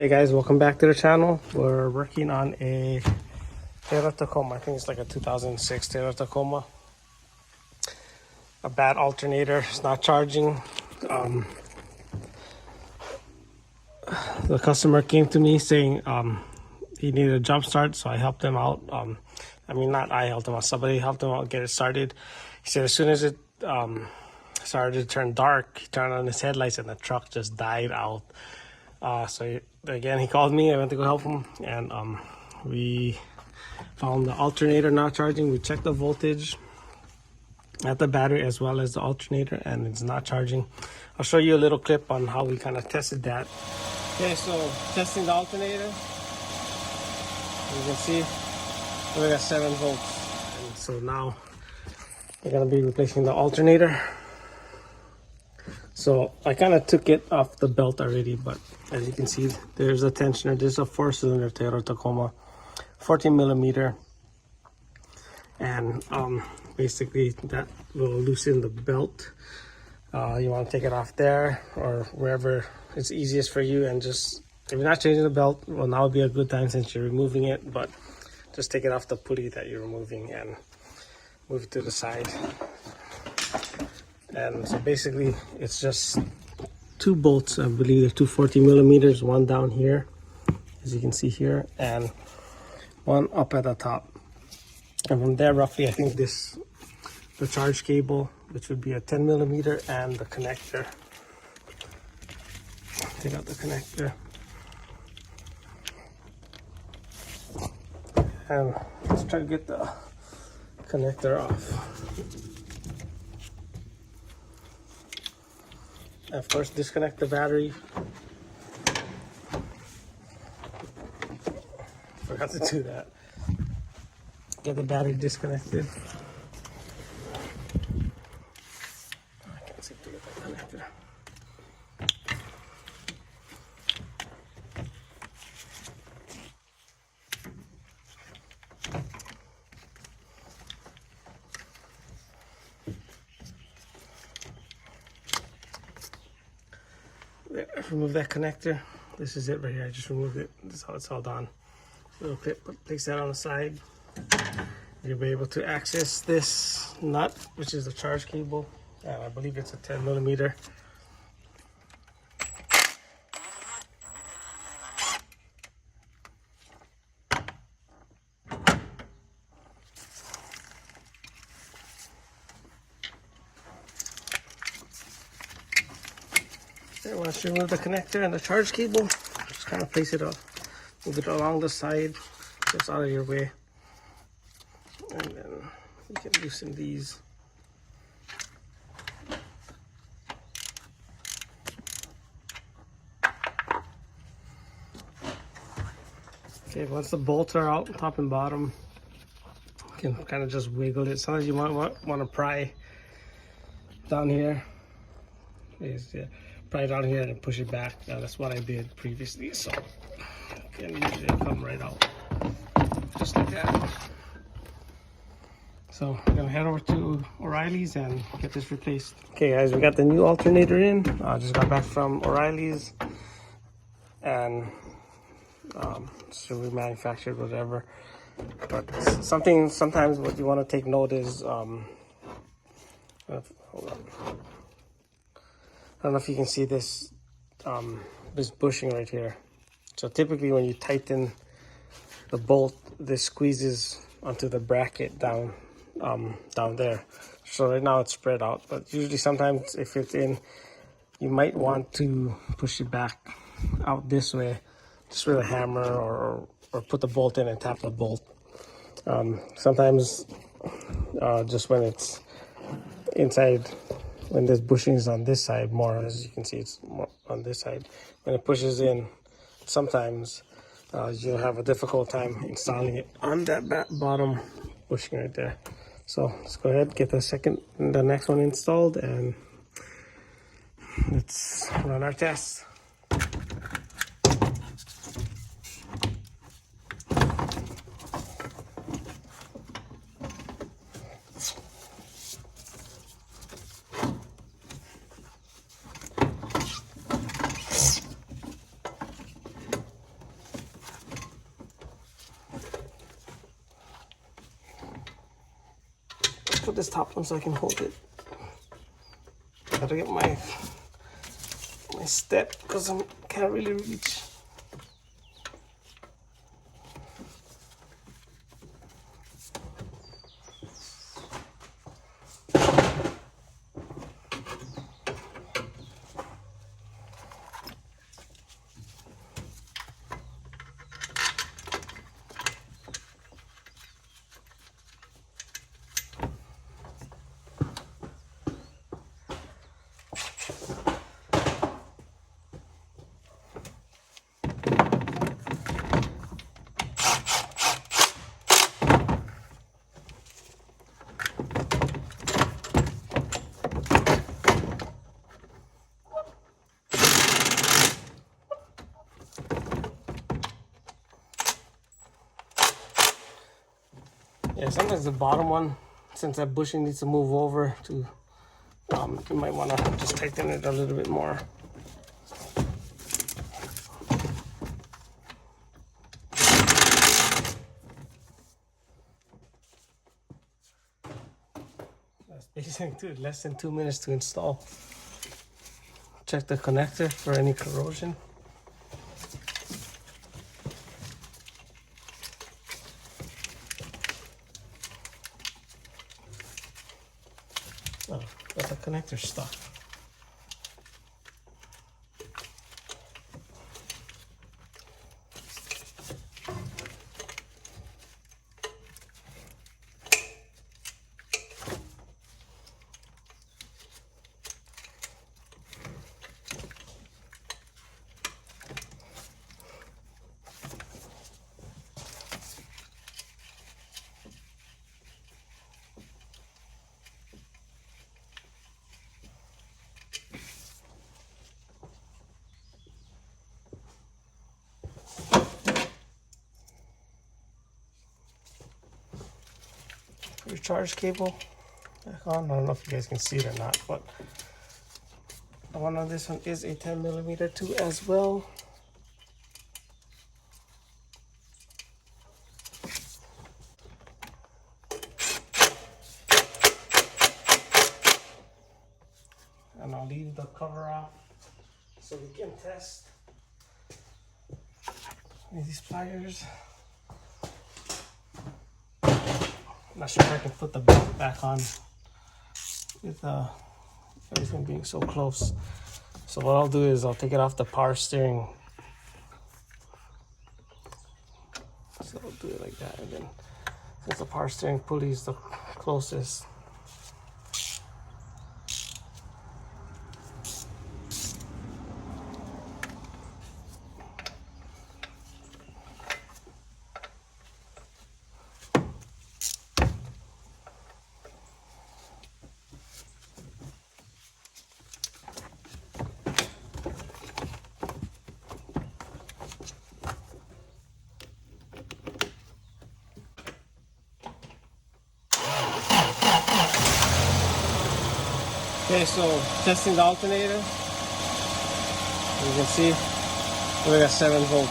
Hey guys, welcome back to the channel. We're working on a Toyota Tacoma. I think it's like a 2006 Toyota Tacoma. A bad alternator, it's not charging. The customer came to me saying he needed a jump start, so I helped him out. Not I helped him out, somebody helped him out get it started. He said as soon as it started to turn dark, he turned on his headlights and the truck just died out. Again, he called me. I went to go help him, and we found the alternator not charging. We checked the voltage at the battery as well as the alternator, and it's not charging. I'll show you a little clip on how we kind of tested that. Okay, so testing the alternator. You can see we got 7 volts, and so now we're gonna be replacing the alternator. So I kind of took it off the belt already, but as you can see, there's a tensioner. This is a 4-cylinder Toyota Tacoma, 14 millimeter, and basically that will loosen the belt. You want to take it off there or wherever it's easiest for you, and just if you're not changing the belt, well, now would be a good time since you're removing it. But just take it off the pulley that you're removing and move it to the side. And so basically it's just 2 bolts. I believe they're 2 14 millimeters, one down here as you can see here, and one up at the top. And from there, roughly, I think the charge cable, which would be a 10 millimeter, and the connector. Take out the connector, and let's try to get the connector off. Of course, disconnect the battery. Forgot to do that. Get the battery disconnected. I can't seem to get the connector. There, remove that connector. This is it right here. I just removed it. This is how it's all done. Little clip, place that on the side. You'll be able to access this nut, which is the charge cable. I believe it's a 10 millimeter. Okay, once you remove the connector and the charge cable, just kind of place it up, move it along the side, just out of your way. And then you can loosen these. Okay, once the bolts are out, top and bottom, you can kind of just wiggle it. Sometimes you might want to pry down here. Pry down here and push it back. That's what I did previously, so you can usually come right out, just like that. So I'm gonna head over to O'Reilly's and get this replaced. Okay guys, we got the new alternator in. I just got back from O'Reilly's, and so we manufactured whatever. But sometimes what you want to take note is, hold on. I don't know if you can see this, this bushing right here. So typically when you tighten the bolt, this squeezes onto the bracket down there. So right now it's spread out, but usually sometimes if it's in, you might want to push it back out this way, just with a hammer, or put the bolt in and tap the bolt. Sometimes just when it's inside, when this bushing is on this side more, as you can see, it's more on this side. When it pushes in, sometimes you'll have a difficult time installing it on that bottom bushing right there. So let's go ahead, get the next one installed, and let's run our tests. put this top one so I can hold it. Gotta get my step because I can't really reach. Yeah, sometimes the bottom one, since that bushing needs to move over to, you might want to just tighten it a little bit more. That's basically less than 2 minutes to install. Check the connector for any corrosion. Oh, but the connector's stuck. Your charge cable back on. I don't know if you guys can see it or not, but the one on this one is a 10mm too as well. And I'll leave the cover off so we can test these pliers. I'm not sure if I can put the belt back on with everything being so close. So what I'll do is I'll take it off the power steering. So I'll do it like that, and then since the power steering pulley is the closest, okay, so testing the alternator. You can see we got 7 volts.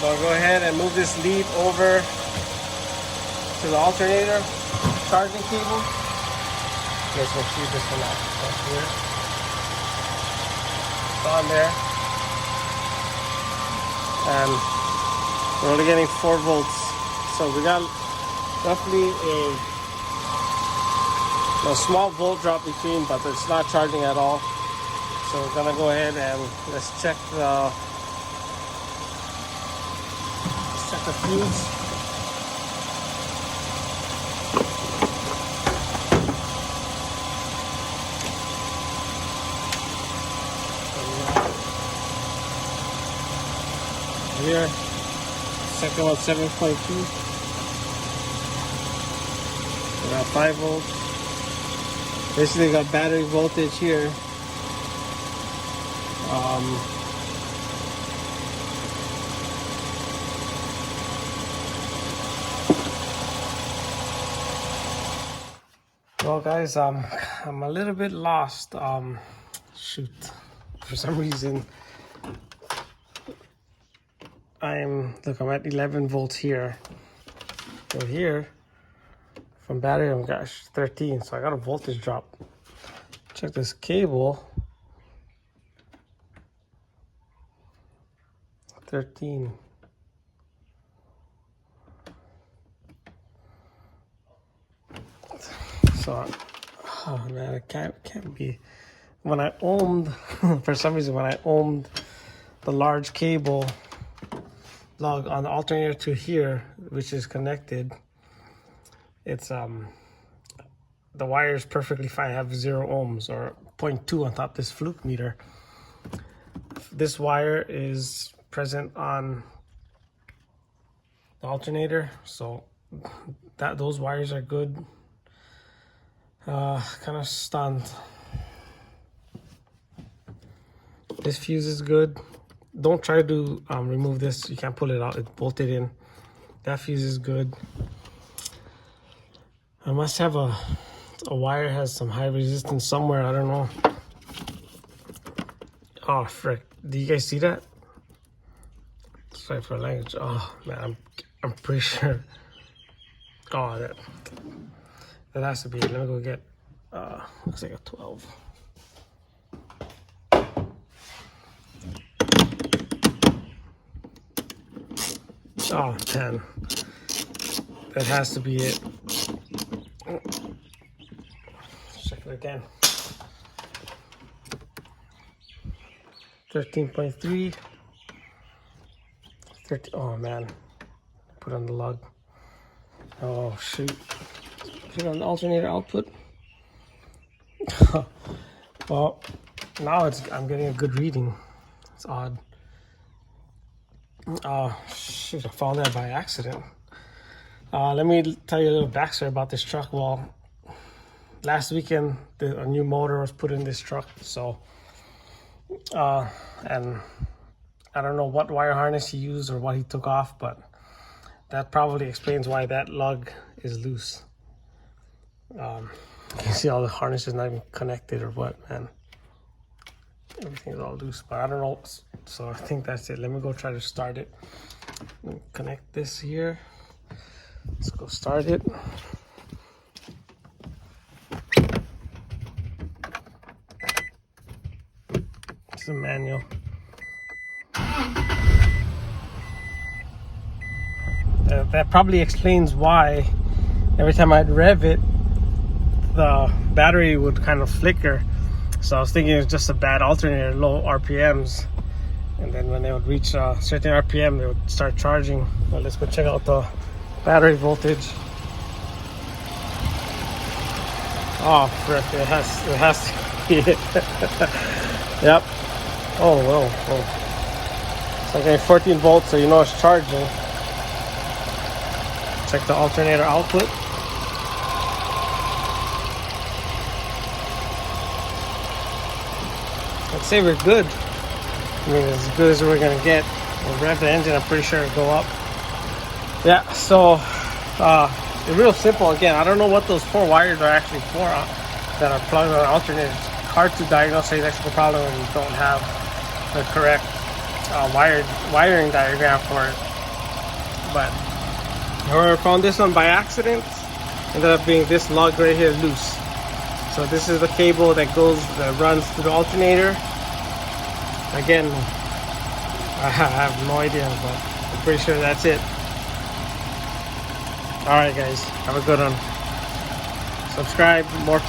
So I'll go ahead and move this lead over to the alternator charging cable. You guys can see this one out here. It's on there. And we're only getting 4 volts. So we got roughly a small volt drop between, but it's not charging at all. So we're gonna go ahead and let's check the fuse. Here, second one 7.2. We got 5 volts. Basically got battery voltage here. Well guys, I'm a little bit lost. Shoot, for some reason I'm at 11 volts here. So here, from battery, I'm gosh 13, so I got a voltage drop. Check this cable. 13. So, oh man, it can't be. When I ohmed, for some reason, when I ohmed the large cable lug on the alternator to here, which is connected, it's the wire is perfectly fine. I have 0 ohms or 0.2 on top of this fluke meter. This wire is present on the alternator, so those wires are good. Kind of stunned. This fuse is good. Don't try to remove this. You can't pull it out. It's bolted in. That fuse is good. I must have a wire has some high resistance somewhere. I don't know. Oh frick! Do you guys see that? Sorry for language. Oh man, I'm pretty sure. Oh, that has to be it. Let me go get. Looks like a 12. Oh, 10. That has to be it. Check it again. 13.3. 30. Oh man. Put on the lug. Oh shoot. Put on the alternator output. Well, now I'm getting a good reading. It's odd. Oh shoot, I found that by accident. Let me tell you a little backstory about this truck. Well, last weekend a new motor was put in this truck, so and I don't know what wire harness he used or what he took off, but that probably explains why that lug is loose. You can see all the harnesses not even connected or what, man. Everything's all loose, but I don't know. So I think that's it. Let me go try to start it. Let me connect this here. Let's go start it. It's a manual. That probably explains why every time I'd rev it, the battery would kind of flicker. So I was thinking it was just a bad alternator, low RPMs. And then when they would reach a certain RPM, they would start charging. Well, let's go check out the battery voltage. Oh, frick, it has to be it. Yep. Oh, well. Oh. It's like a 14 volts, so you know it's charging. Check the alternator output. I'd say we're good. I mean, as good as we're gonna get. We'll rev the engine, I'm pretty sure it'll go up. Yeah, so it's real simple. Again, I don't know what those 4 wires are actually for that are plugged on alternators. It's hard to diagnose the electrical problem when you don't have the correct wiring diagram for it. But whoever found this one by accident ended up being this lug right here loose. So this is the cable that runs through the alternator. Again, I have no idea, but I'm pretty sure that's it. Alright guys, have a good one. Subscribe, more